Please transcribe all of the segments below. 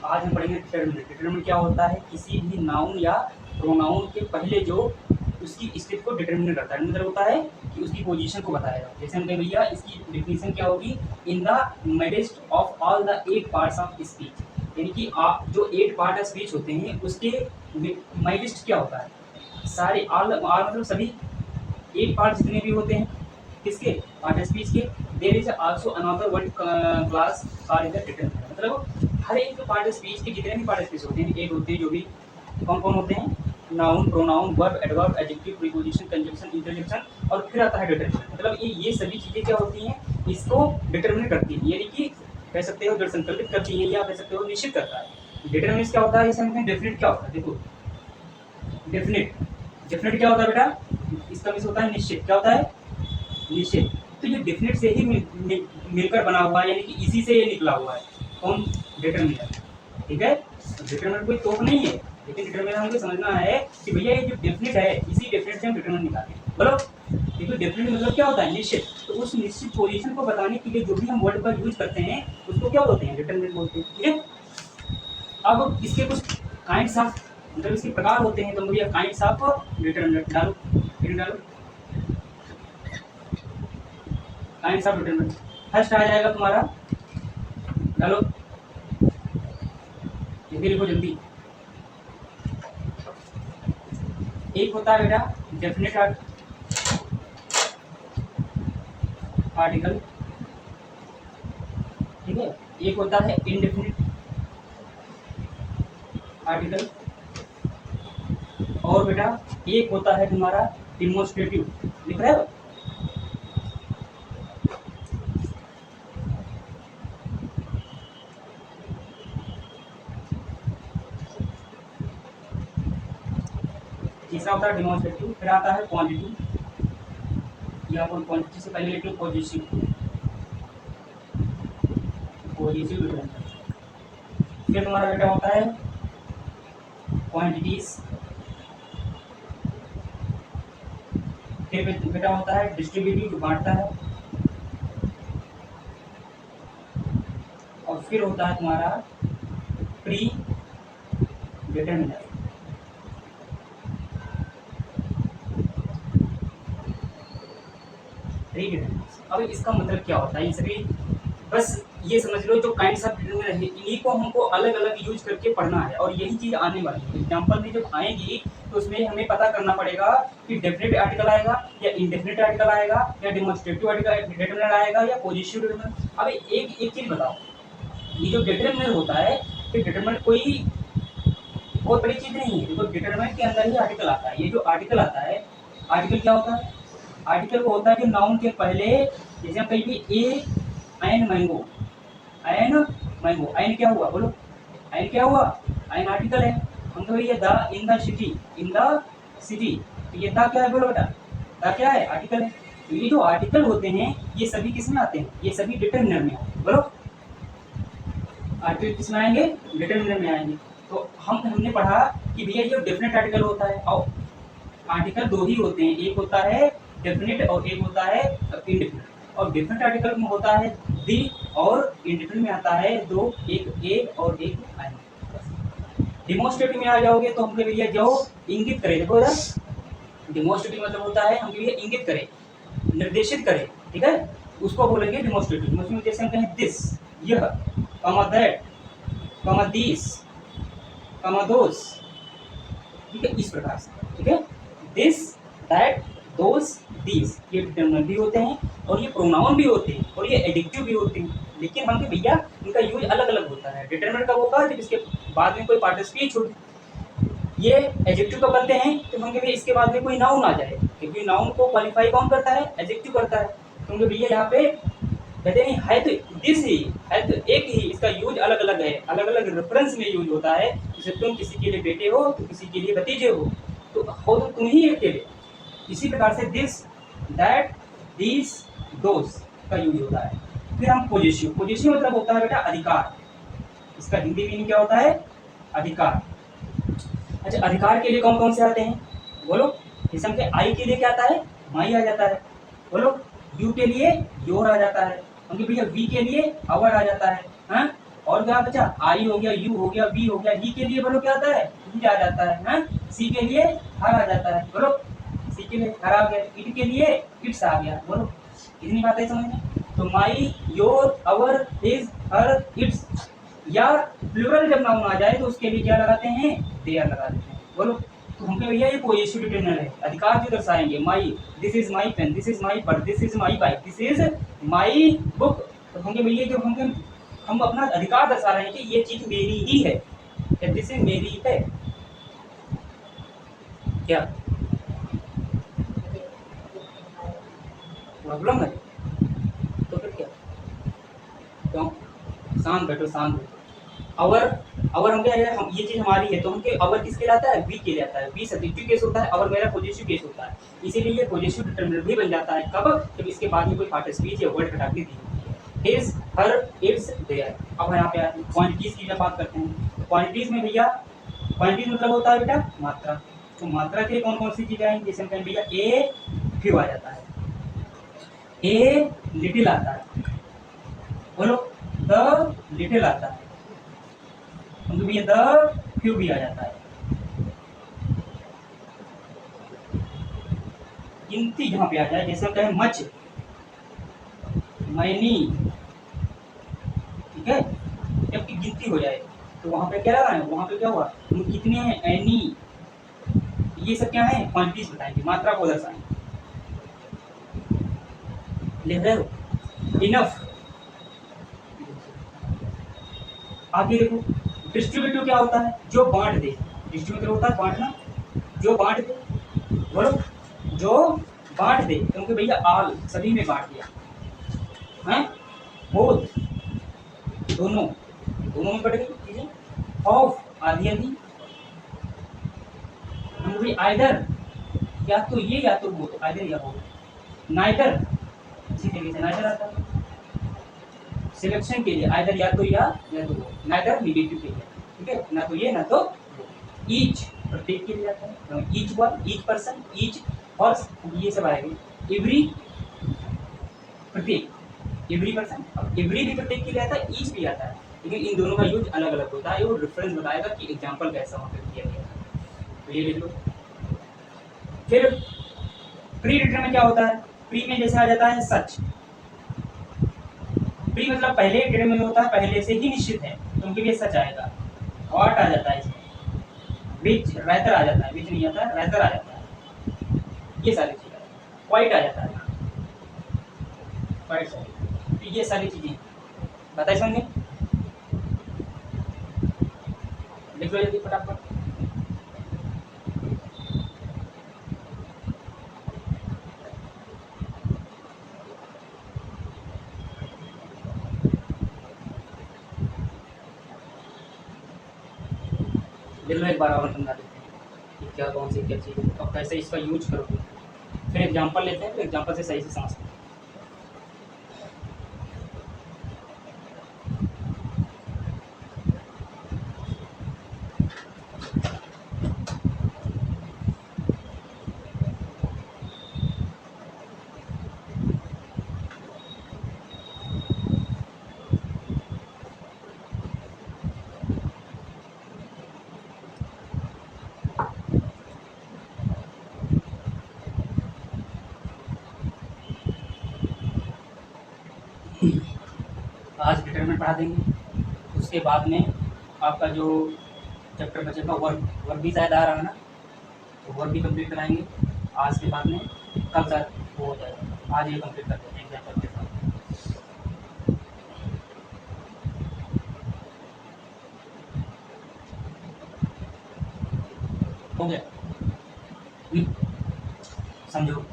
आज हम पढ़ेंगे डिटरमिनेंट। डिटरमिनेंट क्या होता है? किसी भी नाउन या प्रोनाउन के पहले जो उसकी स्टेप को डिटरमिन करता है, मतलब होता है कि उसकी पोजीशन को बताएगा। जैसे हम कहें भैया इसकी डेफिनेशन क्या होगी? In the midst of all the 8 parts of speech, यानी कि आप जो 8 पार्ट ऑफ स्पीच होते हैं उसके मिडेस्ट क्या होता है? सारे ऑल मतलब सभी 8 पार्ट जितने भी होते हैं किसके? पार्ट ऑफ स्पीच के। There is also another word class are in the determinant, मतलब हर एक पार्ट ऑफ स्पीच के जितने भी पार्ट ऑफ स्पीच होते हैं, 8 होते हैं, जो भी कौन कौन होते हैं? Noun, pronoun, verb, adverb, adjective, preposition, conjunction, interjection और फिर आता है डिटरमिनेंट। मतलब ये सभी चीजें क्या होती हैं? इसको डिटरमिनेट करती हैं, यानी कि कह सकते हो दृढ़ संकल्पित करती है या कह सकते हो निश्चित करता है। डिटरमिनेंट क्या होता है? जैसे हम डेफिनेट क्या होता है? देखो डेफिनेट, डेफिनेट क्या होता है बेटा? इसका मीन्स होता है निश्चित। क्या होता है? निश्चित। तो ये डेफिनेट से ही मिलकर बना हुआ है, यानी कि इसी से ये निकला हुआ है। कौन? डिटरमिनेंट। ठीक है, डिटरमिनेंट कोई तोप नहीं है, लेकिन डिटरमिनेंट हमको समझना है कि भैया ये जो डेफिनेट है, इसी डेफिनेट से हम डिटरमिनेंट निकालें। बोलो, देखो डेफिनेट मतलब क्या होता है? निश्चित। तो उस निश्चित पोजीशन को बताने के लिए जो भी हम वर्ड का यूज करते हैं उसको क्या बोलते हैं? डिटरमिनेंट बोलते हैं। ठीक है, अब इसके कुछ काइंड्स ऑफ, मतलब इसके प्रकार होते हैं, तो भैया काइंड्स ऑफ डिटरमिनेंट डालो, फिर डालो काइंड्स ऑफ डिटरमिनेंट। फर्स्ट आ जाएगा तुम्हारा, डालो जल्दी लिखो जल्दी। एक होता है बेटा डेफिनेट आर्टिकल, ठीक है। एक होता है इनडेफिनिट आर्टिकल, और बेटा एक होता है तुम्हारा डिमोन्स्ट्रेटिव। लिख रहे हो? तीसरा होता है डिमोन्स्ट्रेटिव, फिर आता है क्वांटिटी, या क्वांटिटी से पहले लिख लो पॉजिटिव, पॉजिटिव डिफरेंस। फिर तुम्हारा बेटा होता है क्वांटिटीज, फिर बेटा होता है डिस्ट्रीब्यूटिव जो बांटता है, और फिर होता है तुम्हारा प्री डिटरमिनर। अब इसका मतलब क्या होता है? ये सभी बस ये समझ लो जो काइंड्स ऑफ डिटरमिनर है, इन्हीं को हमको अलग अलग यूज करके पढ़ना है, और यही चीज आने वाली है। एग्जाम्पल में जब आएगी तो उसमें हमें पता करना पड़ेगा कि डेफिनेट आर्टिकल आएगा या इनडेफिनेट आर्टिकल आएगा या डिमोन्स्ट्रेटिव आर्टिकल डिटरमिनर आएगा या पॉजिटिव डिटरमिनर। अब एक चीज बताओ, ये जो डिटरमिनर होता है, ये डिटरमिनर कोई बहुत बड़ी चीज नहीं है। देखो डिटरमिनर के अंदर ही आर्टिकल आता है। ये जो आर्टिकल आता है, आर्टिकल क्या होता है? आर्टिकल वो होता है जो नाउन के पहले, जैसे हम कहेंगे a an mango, an mango, an क्या हुआ? बोलो, एन क्या हुआ? एन आर्टिकल है। हम तो ये the in the city, in the city, तो ये द क्या है? बोलो बेटा, द क्या है? आर्टिकल है। तो ये जो आर्टिकल होते हैं ये सभी किस में आते हैं? ये सभी डिटरमिनर में आते हैं। बोलो, आर्टिकल किस में आएंगे? डिटरमिनर में आएंगे। तो हमने पढ़ा कि भैया जो डेफिनेट आर्टिकल होता है, और आर्टिकल दो ही होते हैं, एक होता है डेफिनेट और एक होता है इनडेफिनेट। और डेफिनेट आर्टिकल में होता है दी, और इनडेफिनेट में आता है दो, एक ए और एक आई। डिमोन्स्ट्रेटिव में आ जाओगे तो हमके भैया जो इंगित करे, देखो इधर, डिमोन्स्ट्रेटिव मतलब होता है हमके भैया इंगित करे, निर्देशित करे, ठीक है, उसको बोलेंगे डिमोन्स्ट्रेटिव। डिमोन्स्ट्रेटिव जैसे हम कहें दिस, यह, कमा दैट, कमा दिस, कमा दोस, ठीक है, इस प्रकार से। ठीक है, दिस, दैट, दोस, दीस, ये डिटरमिनर भी होते हैं और ये प्रोनाउन भी होते हैं और ये एडजेक्टिव भी होते हैं, लेकिन हमके भैया इनका यूज अलग अलग होता है। डिटरमिनर कब होगा? जब इसके बाद में कोई पार्ट ऑफ स्पीच हो। ये एडजेक्टिव कब करते हैं? तो हमके भैया इसके बाद में कोई नाउन आ जाए, क्योंकि नाउन को क्वालिफाई कौन करता है? एडजेक्टिव करता है। तो हमके भैया यहाँ पे कहते हैं है तो दिस ही है, तो एक ही, इसका यूज अलग अलग है, अलग अलग रेफरेंस में यूज होता है। जैसे तुम किसी के लिए बेटे हो तो किसी के लिए भतीजे हो, तो हो तो तुम ही अकेले। इसी प्रकार से दिस, दैट, दिस, दोस का यूज होता है। फिर हम पोजेसिव, पोजेसिव मतलब होता है बेटा अधिकार। इसका हिंदी मीनिंग क्या होता है? अधिकार। अच्छा, अधिकार के लिए कौन कौन से आते हैं? बोलो, जैसे हमके आई के लिए क्या आता है? माई आ जाता है। बोलो, यू के लिए योर आ जाता है। हमके भैया वी के लिए आवर आ जाता है। हाँ, और क्या बचा, आई हो गया, यू हो गया, वी हो गया, ही के लिए बोलो क्या आता है, ही आ जाता है ना, सी के लिए हर आ जाता है, बोलो सी के लिए हर आ गया, इट के लिए इट्स आ गया, बोलो इतनी बातें समझ में। तो my, your, our, his, her, its, या प्लूरल जब नाउन आ जाए तो उसके लिए क्या लगाते हैं, देयर लगा देते हैं, बोलो। तो हमके भैया ये पोजेसिव डिटरमिनर है, अधिकार जो दर्शाएंगे, my, this is my pen, this is my purse, this is my bike, this is my book. तो हमके भैया जो हम अपना अधिकार दर्शा रहे हैं कि ये चीज मेरी ही है, दिस इज मेरी है, क्या प्रॉब्लम है, तो फिर क्या, क्यों, शांत बैठो, शांत बैठो। अवर, अवर हम क्या है, हम ये चीज हमारी है तो हमके अवर किसके लाता है, वी के लाता है, वी सब्जेक्टिव केस होता है, अवर मेरा पॉजिटिव केस होता है, इसीलिए ये पॉजिटिव डिटरमिनर भी बन जाता है, कब, जब इसके बाद में कोई पार्ट स्पीच या वर्ड हटा के दी होती है, हिज, हर, इट्स, देयर। अब यहाँ पे क्वांटिटीज की जब बात करते हैं, क्वांटिटीज में भैया, क्वांटिटीज मतलब होता है बेटा मात्रा, तो मात्रा के कौन कौन सी चीजें आएंगी, जैसे हम कहें भैया ए फ्यू आ जाता है, ए लिटिल आता है, बोलो द लिटिल आता है, भी द फ्यू भी आ जाता है, गिनती यहाँ पे आ जाए, जैसे हम कहें मच, मैनी, ठीक है, जबकि गिनती हो जाए तो वहां पे क्या लगा है, वहां पे क्या हुआ, कितने हैं, एनी, ये सब क्या है, क्वांटिटीज बताएंगे, मात्रा को दर्शाएंगे, लिख रहे हो, इनफ। आगे देखो, डिस्ट्रीब्यूटिव क्या होता है, जो बांट दे, डिस्ट्रीब्यूटिव होता है बांटना, जो बांट दे, बोलो जो बांट दे, क्योंकि भैया आल सभी में बांट दिया है, बोथ दोनों, दोनों में बढ़ गई चीजें, ऑफ आधी आधी, भी आइदर या तो ये या तो वो, तो आइदर या वो, नाइदर इसी तरीके से नाइदर आता है, सिलेक्शन के लिए आइदर या तो तो वो, नाइदर निगेटिव के लिए, ठीक है, ना तो ये ना तो ईच प्रत्येक के लिए आता है, each one, each person, each horse, ये सब आएंगे, एवरी प्रत्येक, एवरी पर्सन, अब एवरी भी प्रत्येक के लिए आता है, ईच भी आता है, लेकिन इन दोनों का यूज अलग अलग होता है, वो रेफरेंस बताएगा कि एग्जांपल कैसा वहाँ पे किया गया, तो ये लिख लो। फिर प्री डिटर में क्या होता है, प्री में जैसे आ जाता है सच, प्री मतलब पहले डिटरमिनर होता है, पहले से ही निश्चित है, तो उनके लिए सच आएगा, व्हाट आ जाता है इसमें, विच, राइटर आ जाता है, विच नहीं आता है, राइटर आ जाता है, ये सारी चीजें, क्वाइट आ जाता है, क्वाइट सॉरी, तो ये सारी चीजें बताइए समझे, लिख लो जल्दी फटाफट। लिख लो एक बार और समझा देते हैं कि क्या कौन सी क्या चीज़ है और कैसे इसका यूज करोगे, फिर एग्जांपल लेते हैं, फिर एग्जांपल से सही से समझते हैं। आज डिटरमिनेंट पढ़ा देंगे, उसके बाद में आपका जो चैप्टर बचेगा वर्क भी शायद आ रहा है ना, तो वर्क भी कंप्लीट कराएंगे आज के बाद में, कल तक वो हो जाएगा, आज ये कंप्लीट कर देते हैं एग्जाम्पल के साथ। हो गया, समझो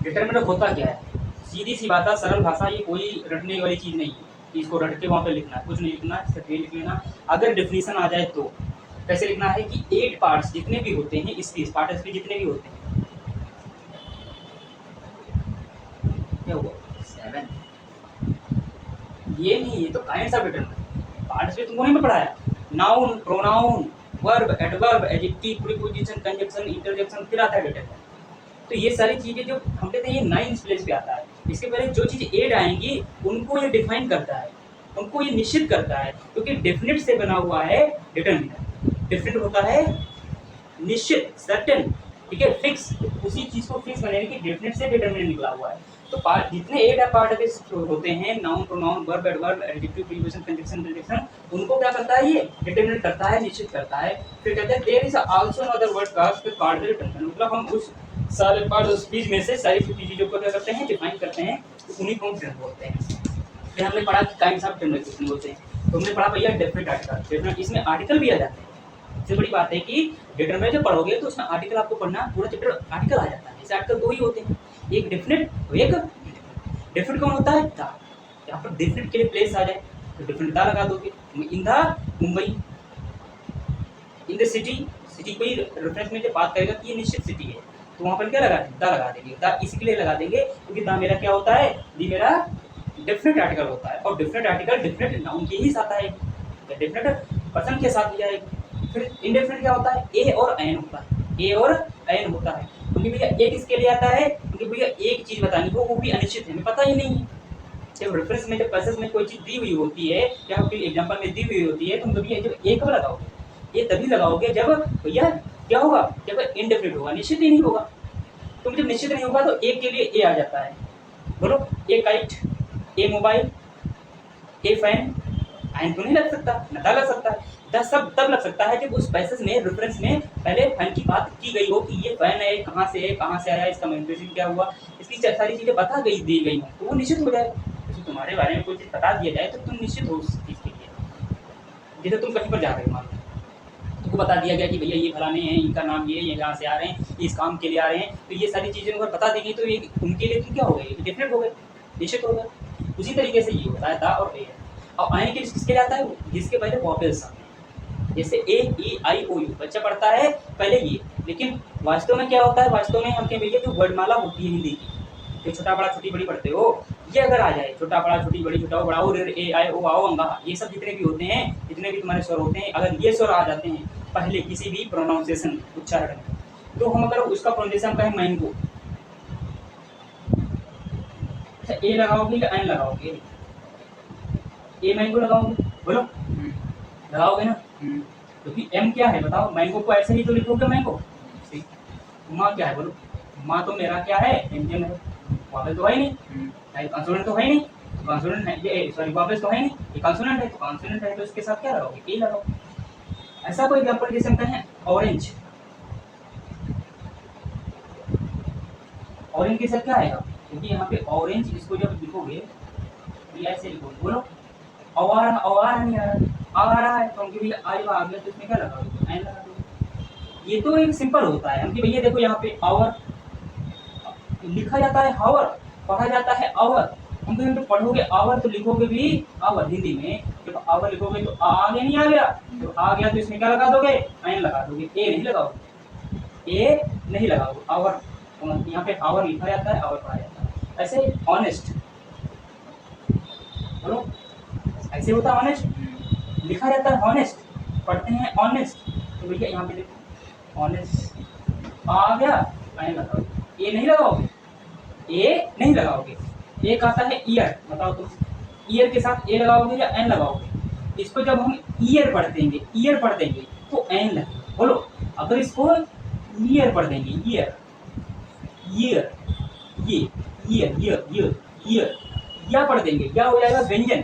डिटरमिनेंट होता क्या है, सीधी सी बात है, सरल भाषा, ये कोई रटने वाली चीज़ नहीं है कि इसको रट के वहाँ पे लिखना है, कुछ नहीं लिखना है, सिर्फ ये लिख लेना। अगर डिफिनीशन आ जाए तो कैसे लिखना है कि 8 पार्ट्स जितने भी होते हैं, स्पीच पार्ट स्पीच जितने भी होते हैं, क्या हुआ 7, ये नहीं, ये तो kinds of determinant, part speech तुमको नहीं पढ़ाया, noun, pronoun, verb, adverb, adjective, preposition, conjunction, interjection, फिर आता है डिटरमिनेंट। तो ये सारी चीज़ें जो हम कहते हैं ये 9 प्लेस पे आता है, इसके पहले जो चीज़ 8 आएंगी उनको ये डिफाइन करता है, हमको ये निश्चित करता है, क्योंकि डेफिनेट से बना हुआ है डिटरमिनर। डेफिनेट होता है निश्चित, सर्टेन, ठीक है, फिक्स, उसी चीज को फिक्स बनाने की डेफिनेट से डिटरमिनेंट निकला हुआ है। तो पार्ट जितने ए पार्टिकल्स होते हैं, noun pronoun verb adverb adjective preposition conjunction preposition, उनको क्या करता है, ये डिटरमिनेट करता है, निश्चित करता है। फिर कहते हैं there is also another word cast with part determinant, मतलब हम उस सारे पार्ट उस चीज में से सारी चीजों को क्या करते हैं, डिफाइन करते हैं, तो उन्हीं को हम डिटरमिनेंट बोलते हैं। फिर हमने पढ़ा कि काइंड्स ऑफ डिटरमिनेंट बोलते हैं, तो हमने पढ़ा भैया डेफिनेट आर्टिकल, इसमें आर्टिकल भी आ जाते हैं। सबसे बड़ी बात है कि डिटरमिनेंट जब पढ़ोगे तो उसमें आर्टिकल आपको पढ़ना, पूरा चैप्टर आर्टिकल आ जाता है। जैसे आर्टिकल दो ही होते हैं, एक डेफिनेट और एक डेफिनेट। कौन होता है, द, यहाँ पर डेफिनेट के लिए प्लेस आ जाए तो डेफिनेट द लगा दोगे। In the Mumbai, in the city, city कोई रेफरेंस में जब बात करेगा कि ये निश्चित सिटी है तो वहाँ पर क्या लगा देंगे, द लगा देंगे। द इसके लिए लगा देंगे क्योंकि द मेरा क्या होता है, दी मेरा डेफिनेट आर्टिकल होता है, और डेफिनेट आर्टिकल डेफिनेट नाउन के ही साथ आएगी, डेफिनेट पर्सन के साथ भी आएगी। फिर इनडेफिनेट क्या होता है, ए और एन होता है, ए और एन होता है। क्योंकि भैया एक इसके लिए आता है क्योंकि भैया एक चीज बतानी हो, वो भी अनिश्चित है, हमें पता ही नहीं है। जब रेफरेंस में, जब पैसेज में कोई चीज दी हुई होती है या फिर एग्जांपल में दी हुई होती है, तुम कभी जब एक लगाओगे, ये तभी लगाओगे जब भैया क्या होगा, जब इनडेफिनेट होगा, निश्चित ही नहीं होगा। तुम जब निश्चित नहीं होगा तो एक के लिए ए आ जाता है, बोलो ए काइट, ए मोबाइल, ए फैन, आइन तो नहीं लग सकता, नता लग सकता है। द सब तब लग सकता है जब उस पैसेज में, रेफरेंस में पहले फैन की बात की गई हो कि ये फैन है, कहाँ से है, कहाँ से आया, इसका मैन्युफैक्चरिंग क्या हुआ, इसकी सारी चीज़ें बता गई, दी गई हो, तो वो निश्चित हो जाए। जैसे तुम्हारे बारे में कोई चीज़ बता दिया जाए तो तुम निश्चित हो उस चीज़ के लिए। जैसे तुम कहीं पर जा रहे हो, मान लो तुमको बता दिया गया कि भैया ये फलाने हैं, इनका नाम ये यहाँ से आ रहे हैं, इस काम के लिए आ रहे हैं, तो ये सारी चीज़ें अगर बता देंगी तो ये उनके लिए तो क्या हो गए, डेफिनेट हो गए, निश्चित हो गए। उसी तरीके से ये होता है द और ए। और आने के किसके लिए आता है, जिसके पहले वॉवेल्स आते हैं, जैसे ए ई आई ओ यू, बच्चा पढ़ता है पहले ये, लेकिन वास्तव में क्या होता है, वास्तव में हम कहें भैया जो वर्णमाला होती है हिंदी की, जो छोटा बड़ा छोटी बड़ी पढ़ते हो, ये अगर आ जाए, छोटा बड़ा छोटी बड़ी, छोटा बड़ा, और ए आई ओ आओ अंगा, ये सब जितने भी होते हैं, जितने भी तुम्हारे स्वर होते हैं, अगर ये स्वर आ जाते हैं पहले किसी भी प्रोनाउंसिएशन, उच्चारण में, तो हम अगर उसका प्रोनाउंसिएशन कहें मैंगो, अच्छा ए लगाओगे या एन लगाओगे, ए मैंगो लगाओगे, बोलो लगाओगे ना, क्योंकि एम क्या है बताओ, मैंगो को ऐसे ही तो लिखोगे मैंगो। माँ क्या है बोलो, माँ तो मेरा क्या है, व्यंजन है, वावल तो है नहीं, कॉन्सोनेंट तो है नहीं, कॉन्सोनेंट है ये, सॉरी वावल तो है नहीं, ये कॉन्सोनेंट है, तो कॉन्सोनेंट है तो इसके साथ क्या लगाओगे, ए लगाओ। ऐसा कोई एग्जांपल जैसे हम कहें ऑरेंज, ऑरेंज के साथ क्या आएगा, क्योंकि यहाँ पे ऑरेंज, इसको जब लिखोगे ऐसे लिखोगे, बोलो आवारा, आवारा नहीं आ रहा है, तो भैया आई आ गया तो इसमें क्या लगा दो, एन लगा दो। ये तो एक सिंपल होता है, हम कि भैया देखो यहाँ पे आवर लिखा जाता है, हावर पढ़ा जाता है, आवर, हम कहें तो पढ़ोगे आवर तो लिखोगे भी आवर, हिंदी में जब आवर लिखोगे तो आगे नहीं आ गया, तो आ गया तो इसमें क्या लगा दोगे, एन लगा दोगे, ए नहीं लगाओगे, ए नहीं लगाओगे, आवर, यहाँ पे आवर लिखा जाता है, आवर पढ़ा जाता है। ऐसे ऑनेस्ट, बोलो ऐसे होता है, ऑनेस्ट लिखा जाता है, ऑनेस्ट पढ़ते हैं, ऑनेस्ट, तो भैया यहाँ पे देखो ऑनेस्ट आ गया, एन लगाओगे, ए नहीं लगाओगे, ए नहीं लगाओगे। एक आता है ईयर, बताओ तुम ईयर के साथ ए लगाओगे या एन लगाओगे, इसको जब हम ईयर पढ़ देंगे, ईयर पढ़ देंगे तो एन लगेगा, बोलो अगर इसको ईयर पढ़ देंगे, ईयर ईयर ये ईयर ईयर ईयर ईयर या पढ़ देंगे, क्या हो जाएगा, व्यंजन,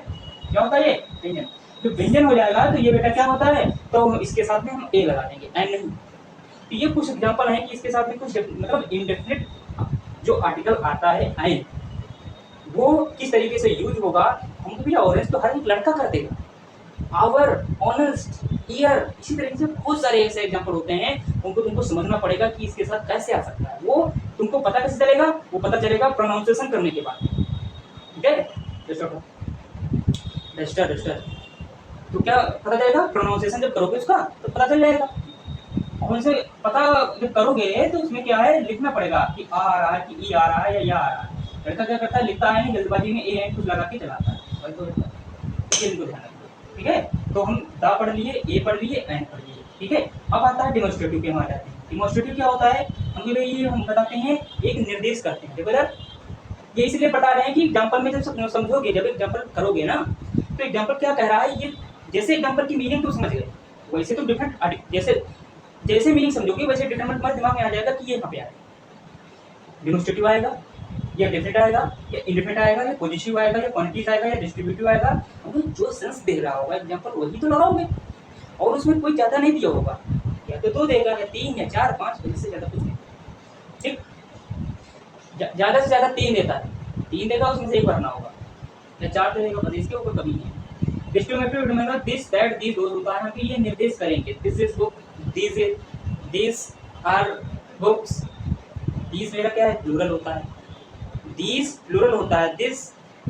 क्या होता है ये व्यंजन, तो व्यंजन हो जाएगा, तो ये बेटा क्या होता है, तो इसके साथ में हम ए लगा देंगे, एन नहीं। तो ये कुछ एग्जांपल है कि इसके साथ में कुछ मतलब इनडेफिनेट जो आर्टिकल आता है एन, वो किस तरीके से यूज होगा, हमको भी ऑरेंज तो हर एक लड़का कर देगा, आवर, ऑनेस्ट, ईयर, इसी तरीके से बहुत सारे ऐसे एग्जांपल होते हैं, उनको तुमको समझना पड़ेगा कि इसके साथ कैसे आ सकता है, वो तुमको पता कैसे चलेगा, वो पता चलेगा प्रोनाउंसिएशन करने के बाद, ठीक है। डस्टर डस्टर तो क्या पता चलेगा, प्रोनाउंसिएशन जब करोगे उसका तो पता चल जाएगा, और उनसे पता जब करोगे तो उसमें क्या है, लिखना पड़ेगा कि आ रहा है, कि ई आ रहा है या या आ रहा है। लड़का क्या करता है, लिखता है नहीं, जल्दबाजी में ए एन कुछ लगा के चलाता है, वही तो इनको ध्यान रखिए, ठीक है। तो हम दा पढ़ लिए, ए पढ़ लिए, एन पढ़ लिए, ठीक है। अब आता है डिमॉन्स्ट्रेटिव के, हमारे आते हैं डिमॉन्स्ट्रेटिव क्या होता है, हम बताते हैं, एक निर्देश करते हैं, देखो यार ये इसलिए बता रहे हैं कि एग्जाम्पल में जब समझोगे, जब एग्जाम्पल करोगे ना, तो एग्जाम्पल क्या कह रहा है, ये जैसे एग्जाम्पल की मीनिंग तो समझ गए, वैसे तो डिफरेंट जैसे जैसे मीनिंग समझोगे वैसे डिटरमिनेंट तुम्हारे दिमाग में आ जाएगा कि ये यहाँ पे आएगा, डेमोस्ट्रेटिव आएगा या डेफिनेट आएगा या इंडेफिनेट आएगा या पॉजिटिव आएगा या क्वांटिटीज आएगा या डिस्ट्रीब्यूटिव आएगा। तो जो सेंस दे रहा होगा एग्जाम्पल वही तो लगाओगे, और उसमें कोई ज़्यादा नहीं दिया होगा, या तो 2 देगा या 3 या 4 5, इससे ज़्यादा कुछ नहीं। ठीक, ज़्यादा से ज़्यादा 3 देता है, 3 देगा उसमें से 1 भरना होगा, या 4 दे देगा, बस इसके ऊपर कमी नहीं है। Discriminative remember this that these those होता है कि ये निर्देश करेंगे, this is book, this are books. This मेरा क्या है, प्लूरल होता है, दिस प्लूरल होता है, दिस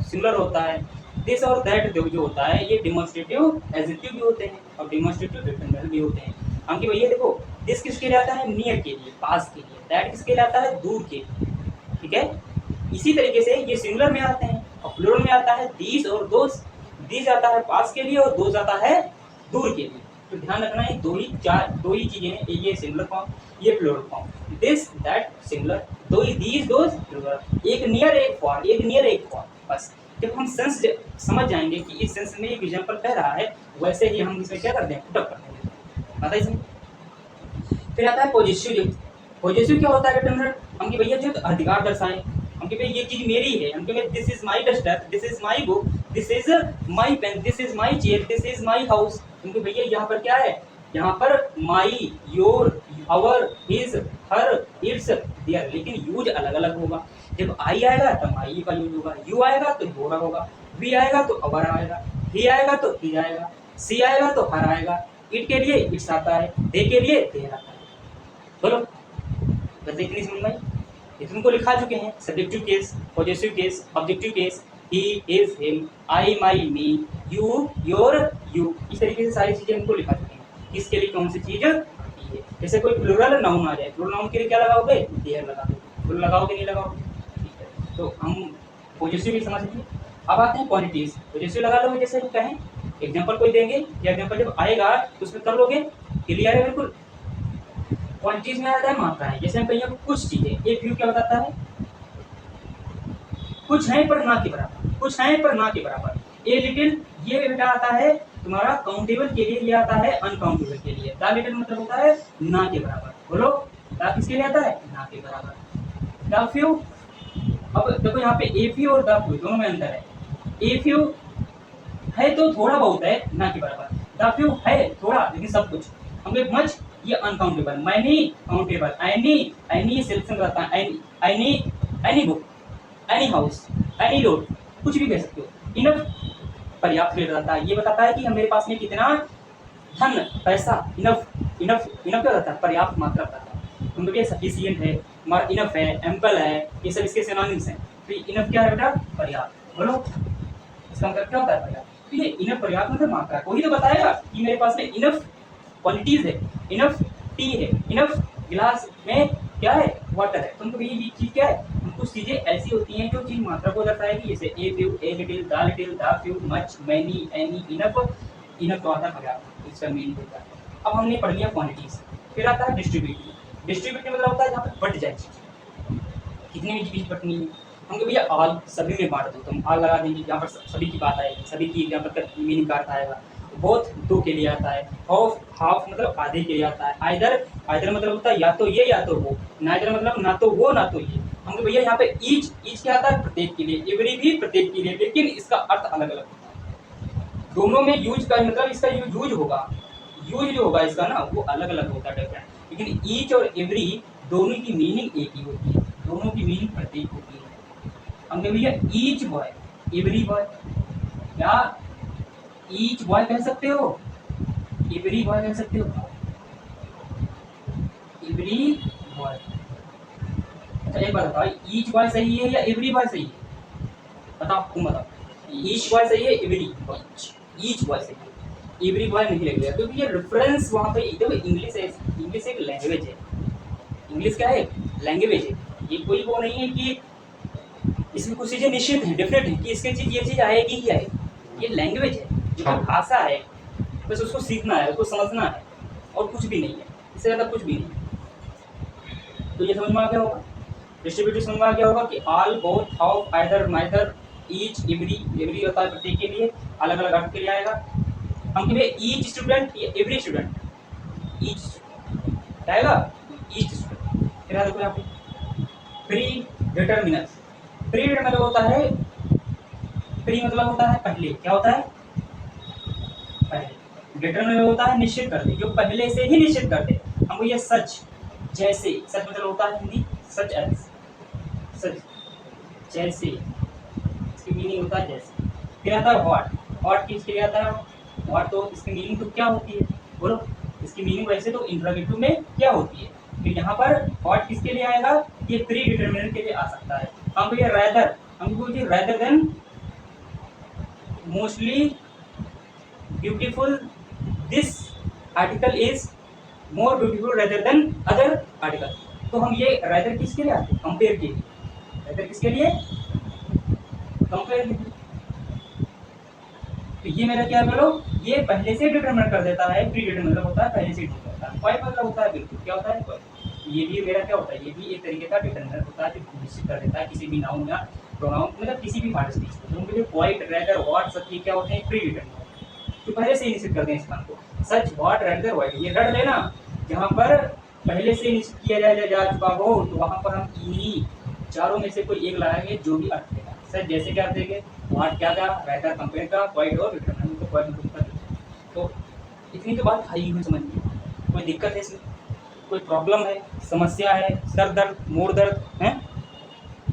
सिंगुलर होता है, दिस और दैट जो होता है ये डेमोन्स्ट्रेटिव एडजेक्टिव भी होते हैं और डेमोन्स्ट्रेटिव डिपेंडेंट भी होते हैं। हम कि भैया देखो, दिस किसके लिए आता है, नियर के लिए, पास के लिए, दैट किसके लिए आता है, दूर के लिए। ठीक है, इसी तरीके से ये सिंगुलर में आते हैं और प्लूरल में आता है दीज और दोस। दीज आता है पास के लिए और दोस आता है दूर के लिए। तो ध्यान रखना है दो ही चीजें हैं, ये सिंगुलर फॉर्म, ये plural form, this that singular, दो ही दीज दोस प्लूरल, एक नियर एक फॉर, एक नियर एक फॉर। बस जब हम सेंस समझ जाएंगे कि इस सेंस में एक एग्जांपल कह रहा है, वैसे ही हम इसमें क्या करते हैं, पुटअप करते हैं। आता है इसमें। फिर आता है पॉजिटिव। पॉजिटिव क्या होता है डिटरमिनेंट, हम कि भैया जो अधिकार दर्शाएं, हम कि भैया ये चीज मेरी है, हम कि this is my duster, this is my book, this is my pen, this is my chair, this is my house. क्योंकि भैया यहाँ पर क्या है, यहाँ पर my, your, our, his, her, its, their, लेकिन यूज अलग अलग होगा। जब आई आएगा तो माई का यूज होगा, यू आएगा तो योर होगा, वी आएगा तो अवर आएगा, ही आएगा तो ही आएगा, सी आएगा तो हर आएगा, इट के लिए इट्स आता है, दे के लिए देयर आता है। बोलो बस इतनी समझ में, ये तुमको लिखा चुके हैं, subjective case, positive case, objective case, he, his, him, I, my, me, you, your, you, इस तरीके से सारी चीजें हमको लिखा चुके हैं, किसके लिए कौन सी चीज है। जैसे कोई प्लूरल नाउन आ जाए, प्लूरल नाउन के लिए क्या लगाओगे, देयर लगा दो, प्लूरल लगाओगे नहीं लगाओगे। ठीक है, तो हम पॉजिटिव भी समझ लेंगे। अब आते हैं क्वांटिटीज, पॉजिटिव लगा लोगे, जैसे हम कहें एग्जाम्पल कोई देंगे या एग्जाम्पल जब आएगा तो उसमें कर लोगे, क्लियर है बिल्कुल। क्वांटिटीज में आता है मात्राएं, जैसे हम कहेंगे कुछ चीजें, एक व्यू क्या बताता है, कुछ है पर ना के बराबर, कुछ है पर ना के बराबर। ए लिटिल, ये बेटा आता है तुम्हारा काउंटेबल के लिए, ये आता है अनकाउंटेबल के लिए। द लिटिल मतलब होता है ना के बराबर। बोलो द किसके लिए आता है, ना के बराबर। द फ्यू, अब देखो यहाँ पे ए फ्यू और द फ्यू दोनों में अंतर है। ए फ्यू है तो थोड़ा बहुत है, ना के बराबर। द फ्यू है थोड़ा लेकिन सब कुछ। हम लोग मच, ये uncountable, many countable, any selection करता है, any book, any house, any road, कुछ भी कह सकते हो। इनफ पर्याप्त रहता है, ये बताता है कि मेरे पास में कितना धन, पैसा, इनफ क्या रहता है, पर्याप्त मात्रा रहता है। तुम देखिए सफिशिएंट है, हमारा इनफ है, एम्पल है, ये सब इसके सिनोनिम्स हैं। तो इनफ क्या है बेटा, पर्याप्त। बोलो इसका मतलब क्या होता है, पर्याप्त। तो ये इनफ पर्याप्त मतलब मात्रा को ही तो बताएगा कि मेरे पास में इनफ क्वांटिटीज है, इनफ टी है, इनफ गिलास में क्या है, वाटर है। तुमको ये चीज क्या है, कुछ चीजें ऐसी होती हैं जो चीज मात्रा को दर्शाएगी, जैसे a few, a little, the few, much, many, any, enough तो आता है पर्याप्त, इसका मीनिंग होता है। अब हमने पढ़ लिया क्वांटिटीज। फिर आता है डिस्ट्रीब्यूटिव। डिस्ट्रीब्यूटिव मतलब होता है जहाँ पर बट जाए चीज, कितनी भी चीज बटनी है, हमको भैया ऑल, सभी में बांट दो, तुम ऑल लगा देंगे, यहाँ पर सभी की बात आएगी, सभी की यहाँ पर मीनिंग का अर्थ आएगा। बोथ दो के लिए आता है, हाफ मतलब आधे के लिए आता है, आइदर मतलब होता है या तो ये या तो वो, नाइदर मतलब ना तो वो ना तो ये। हमको भैया यहाँ पे ईच क्या आता है, प्रत्येक के लिए, एवरी भी प्रत्येक के लिए, लेकिन इसका अर्थ अलग अलग होता है। दोनों में यूज का मतलब इसका यूज होगा, यूज जो होगा इसका ना वो अलग अलग होता है, डिफरेंट। लेकिन ईच और एवरी दोनों की मीनिंग एक ही होती है, दोनों की मीनिंग प्रत्येक होती है। हमको भैया ईच बॉय, एवरी बॉय, या ईच बॉय कह सकते हो, एवरी बॉय कह सकते हो, एवरी बॉय। अच्छा एक बात बताओ, ईच बॉय सही है या एवरी बॉय सही है, बताओ तुम बताओ। ईच बॉय सही है, एवरी बॉय, ईच बॉय सही है, एवरी बॉय नहीं लगेगा, क्योंकि ये रेफरेंस वहाँ पे, देखो इंग्लिश है, इंग्लिश एक लैंग्वेज है, इंग्लिश क्या है, लैंग्वेज है। ये कोई वो नहीं है कि इसमें कुछ चीज़ें निश्चित हैं, डेफिनेट है कि इसके चीज़ ये चीज़ आएगी ही आएगी। ये लैंग्वेज है, जो भाषा है, बस उसको सीखना है, उसको समझना है, और कुछ भी नहीं है, इससे ज़्यादा कुछ भी नहीं। तो ये समझ में आ गया होगा, डिस्ट्रीब्यूटिव समझ में आ गया होगा कि all, both, how, either, neither, each, every होता है प्रत्येक के लिए, अलग अलग अर्थ के लिए आएगा। हम कहेंगे ईच स्टूडेंट या एवरी स्टूडेंट, ईच आएगा, ईच स्टूडेंट। फिर आ देखो यहाँ पे प्री डिटर्मिनर, प्री मतलब होता है, प्री मतलब होता है पहले, क्या होता है पहले, डिटर्मिनर होता है निश्चित कर दे, जो पहले से ही निश्चित कर दे। हमको ये सच, जैसे, सच मतलब होता है हिंदी सच एज, सच जैसे, इसकी मीनिंग होता है जैसे। फिर आता है व्हाट, व्हाट किसके लिए आता है, व्हाट तो इसकी मीनिंग तो क्या होती है, बोलो इसकी मीनिंग वैसे तो इंट्रोगेटिव में क्या होती है, फिर यहाँ पर व्हाट किसके लिए आएगा, ये प्री डिटर्मिनर के लिए आ सकता है। हमको ये रैदर, हमको ये rather than, mostly beautiful, this article is more beautiful rather than other article. तो हम ये रैदर किसके लिए आते हैं, कंपेयर के लिए, रैदर किसके लिए, कंपेयर के लिए। तो ये मेरा क्या बोलो, ये पहले से डिटरमिन कर देता है, प्री डिटरमिन होता है पहले से डिटरमिन करता है। क्वाइट मतलब होता है बिल्कुल, क्या होता है क्वाइट। ये भी मेरा क्या होता है, ये भी एक तरीके का डिटरमिनर होता है जो निश्चित कर देता है किसी भी नाउन या प्रोनाउन, मतलब किसी भी पार्ट स्पीच को। तो उनके लिए क्वाइट, रेदर, व्हाट सब ये क्या होते हैं, प्री डिटरमिनर, तो पहले से ही निश्चित कर दें इस स्थान को। सच, व्हाट, रेदर, व्हाइट, ये रट लेना, जहाँ पर पहले से निश्चित किया जा चुका हो तो वहाँ पर हम इन्हीं चारों में से कोई एक लगाएंगे जो भी अर्थ देगा। सच जैसे क्या देंगे, व्हाट क्या था, रेदर कंपेयर का, क्वाइट और डिटरमिनर को क्वाइट मतलब। तो इतनी तो बात आई हुई समझ में, कोई दिक्कत है इसमें, कोई प्रॉब्लम है, समस्या है, सर दर्द, मूड दर्द है,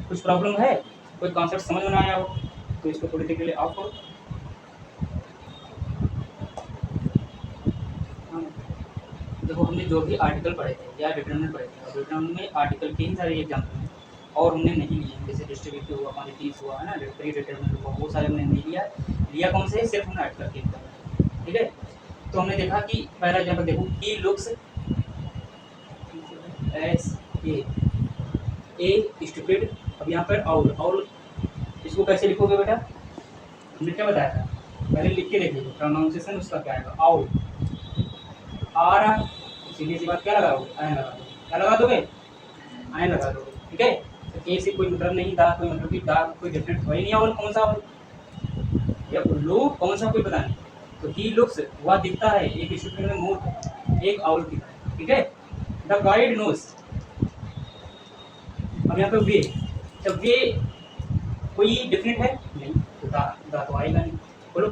कुछ प्रॉब्लम है, कोई कॉन्सेप्ट समझ में ना आया हो तो इसको थोड़ी देर के लिए ऑफ करो। देखो हमने जो भी आर्टिकल पढ़े थे या डिटरमिनर पढ़े थे, डिटरमिनर में आर्टिकल के ही सारे एग्जाम्पल हैं और हमने नहीं लिए, जैसे डिस्ट्रीब्यूटिव हुआ, क्वांटिटीज हुआ है ना, प्री डिटरमिनर हुआ, वो सारे हमने नहीं लिया कौन से, सिर्फ हमने आर्टिकल के एग्जाम्पल। ठीक है, तो हमने देखा कि पहला एग्जाम्पल देखो, he looks S A stupid. अब यहाँ पर आउल, इसको कैसे लिखोगे बेटा, हमने क्या बताया था, पहले लिख के देखिए प्रोनाउंसिएशन उसका क्या आएगा, आउल, आ रहा, सीधी सी बात, क्या लगाओगे, आयन लगा दोगे, क्या लगा दोगे, आयन लगा दोगे। ठीक है, तो ए से कोई मतलब नहीं, दा कोई मतलब कि दा कोई डिफरेंट हो ही नहीं, और कौन सा हो या उल्लू कौन सा कोई पता नहीं। तो ही लुक्स वह दिखता है, एक स्टूडेंट में मूड, एक आउल दिखता है। ठीक है, द गाइड नोस, अब यहाँ पे वे, जब वे कोई डिफरेंट है नहीं, तो दा तो आएगा नहीं। बोलो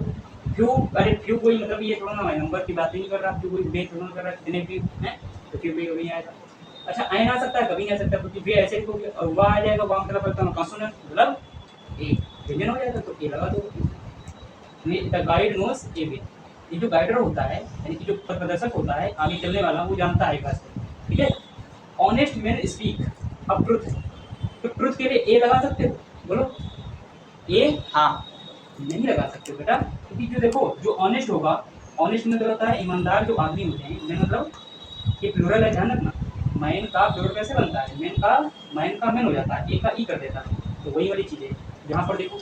फ्यू, अरे फ्यू कोई मतलब ये थोड़ा ना नंबर की बात नहीं कर रहा, फ्यू कोई बे थोड़ा कर रहा, कितने फ्यू हैं, तो फ्यू पे नहीं आएगा। अच्छा आयन आ सकता है, कभी नहीं आ सकता, क्योंकि वे ऐसे लिखोगे और वह आ जाएगा, वहाँ मतलब पड़ता है कॉन्सोनेंट, मतलब ए व्यंजन हो जाएगा, तो ए लगा दो। द गाइड नोस ए वे, ये जो गाइडर होता है यानी कि जो पथ प्रदर्शक होता है, आगे चलने वाला, वो जानता है बात। ठीक है, ऑनेस्ट मैन स्पीक, अब ट्रुथ, तो ट्रुथ के लिए ए लगा सकते हो, बोलो ए, हाँ नहीं लगा सकते हो बेटा, क्योंकि जो देखो जो ऑनेस्ट होगा, ऑनेस्ट मतलब होता है ईमानदार जो आदमी होते हैं, मैन मतलब ये प्लूरल है, ध्यान रखना, मैन का प्लूरल कैसे बनता है, मैन का मैन हो जाता है, ए का ई कर देता है, तो वही वाली चीज़ है। जहाँ पर देखो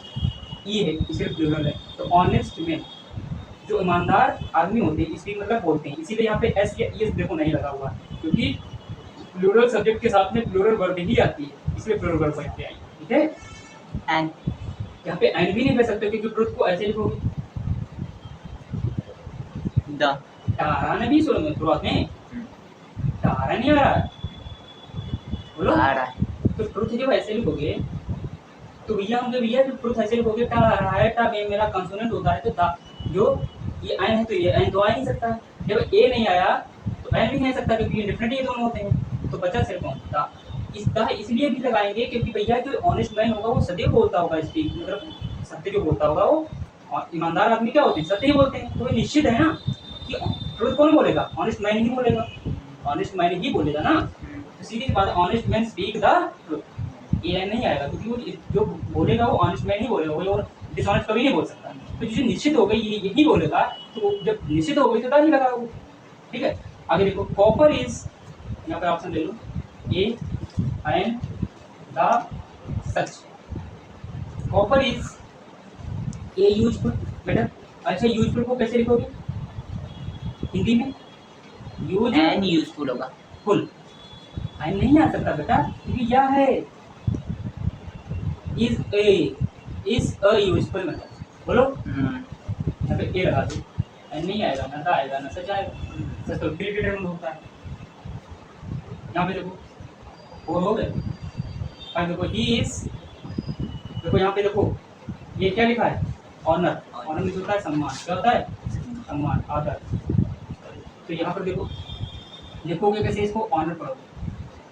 ई है, सिर्फ प्लूरल है, तो ऑनेस्ट मैन जो ईमानदार आदमी होते हैं, इसलिए मतलब बोलते हैं, इसीलिए यहाँ पे एस या ई देखो नहीं लगा हुआ, क्योंकि प्लूरल सब्जेक्ट के साथ में प्लूरल वर्ड ही आती है, इसलिए प्लूरल वर्ड बन के आई। ठीक है, एंड यहाँ पे एंड भी नहीं कह सकते, क्योंकि ट्रुथ को ऐसे लिखोगे, टारा भी सुनो शुरुआत में, टारा नहीं आ रहा है, बोलो आ रहा है, तो ट्रुथ जब ऐसे लिखोगे तो भैया हम भैया जो ट्रुथ ऐसे लिखोगे, टा आ रहा है, टा में मेरा कंसोनेंट होता है, तो ता जो ये आयन है तो ये आयन तो आ नहीं सकता, जब ए नहीं आया तो आयन भी नहीं आ सकता, क्योंकि ये डिफरेंट ये दोनों होते हैं, तो बचा सिर्फ कौन ता। इसका इसलिए भी लगाएंगे क्योंकि भैया जो ऑनेस्ट मैन होगा वो सदैव बोलता होगा, स्पीक मतलब सत्य जो बोलता होगा वो, और ईमानदार आदमी क्या होते हैं, सत्य ही बोलते हैं, तो ये निश्चित है ना कि ट्रुथ कौन बोलेगा, ऑनेस्ट मैन ही बोलेगा, ऑनेस्ट मैन ही बोलेगा ना, तो सीधी बात है, honest man speak the truth, ये नहीं आएगा, क्योंकि वो जो बोलेगा वो ऑनेस्ट मैन ही बोलेगा, वो और डिसऑनेस्ट कभी नहीं बोल सकता। तो जो निश्चित हो गई यही बोलेगा, तो जब निश्चित हो गई तो नहीं लगा वो। ठीक है, आगे देखो, कॉपर इज, यहाँ पे ऑप्शन ले लो, a an the such, copper is a useful, बेटा अच्छा यूजफुल को कैसे लिखोगे हिंदी में, यूज एंड यूजफुल होगा, फुल एंड नहीं आ सकता बेटा, क्योंकि यह है is a, is a useful method. बोलो यहाँ पे ए लगा दो, एन नहीं आएगा, ना था आएगा, ना सच आएगा। सच तो डिलीटेड होता है। यहाँ पे देखो फोर हो गए। अब देखो ही इज, देखो यहाँ पे देखो ये क्या लिखा है, ऑनर। ऑनर में होता है सम्मान। क्या होता है? सम्मान, आदर। तो यहाँ पर देखो लिखोगे कैसे इसको, ऑनर पढ़ोगे।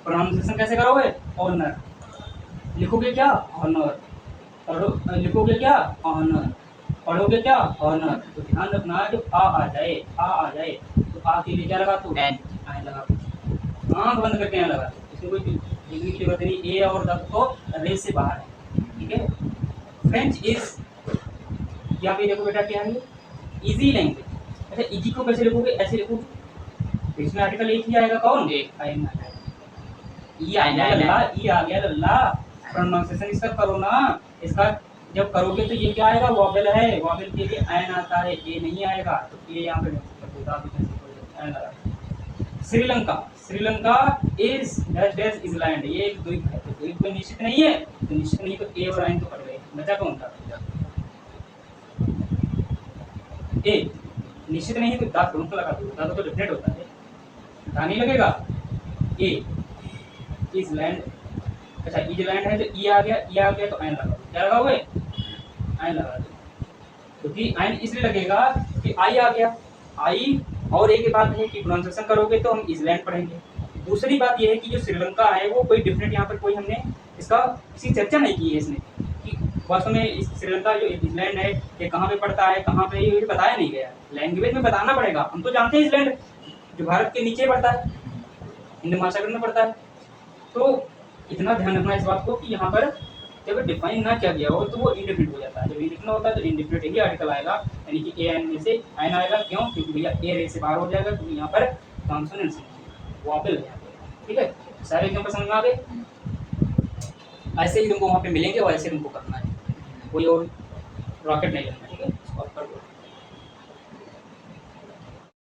प्रोनाउंसिएशन कैसे करोगे? ऑनर। लिखोगे क्या? ऑनर। पढ़ो, लिखोगे क्या? ऑनर। पढ़ोगे क्या? ऑनर। तो ध्यान रखना जो आ जाए, आ जाए तो आ के लिए क्या लगा दो? एन। आए लगा दो, आँख बंद करके यहाँ लगा दो। इसमें कोई लिखने की जरूरत नहीं। ए और द तो रेस से बाहर है, ठीक है। फ्रेंच इज, यहाँ पे देखो बेटा क्या है, इजी लैंग्वेज। अच्छा इजी को कैसे लिखोगे? ऐसे लिखोगे, इसमें आर्टिकल एक ही आएगा। कौन? एक। आई ना ई आ गया लल्ला, ई आ गया लल्ला। प्रोनाउंसिएशन इसका करो ना। इसका जब करोगे तो ये क्या आएगा? वॉवेल है, वॉवेल के लिए एन आता है, ए नहीं आएगा। तो ये यहाँ पे एन लगा। Sri Lanka, Sri Lanka is dash dash is land. ये एक द्वीप है, तो द्वीप में निश्चित नहीं है, तो निश्चित नहीं, तो ए और एन तो पड़ गए। बचा कौन था? ए। निश्चित नहीं तो दा दोनों को लगा दो, दा तो डेफिनेट होता है, दा नहीं लगेगा। ए इज लैंड, अच्छा इज लैंड है तो ई आ गया, ई आ गया तो एन लगा। क्या लगाओगे? एन लगा दो, क्योंकि एन इसलिए लगेगा कि आई आ गया, आई। और एक बात है कि प्रोनाउंसिएशन करोगे तो हम इजलैंड पढ़ेंगे। दूसरी बात यह है कि जो श्रीलंका है वो कोई डिफरेंट, यहाँ पर कोई हमने इसका किसी चर्चा नहीं की है इसने कि वास्तव में इस श्रीलंका जो इजलैंड है ये कहाँ पे पड़ता है, कहाँ पे, ये बताया नहीं गया। लैंग्वेज में बताना पड़ेगा। हम तो जानते हैं इजलैंड जो भारत के नीचे पड़ता है, हिंद महासागर में पड़ता है। तो इतना ध्यान रखना इस बात को कि यहाँ पर जब डिफाइन ना किया गया हो तो वो इंडेफिनिट हो जाता है। जब लिखना होता है तो इंडेफिनिट ही आर्टिकल आएगा, यानी कि ए एन में से एन आएगा। क्यों? क्योंकि भैया ए रे से बाहर हो जाएगा, क्योंकि यहाँ पर कॉन्सोनेंट्स वॉवेल है। ठीक है, सारे एग्जांपल समझ में आ गए। ऐसे ही तुमको वहाँ पे मिलेंगे और ऐसे तुमको करना है, कोई और रॉकेट नहीं करना। ठीक है।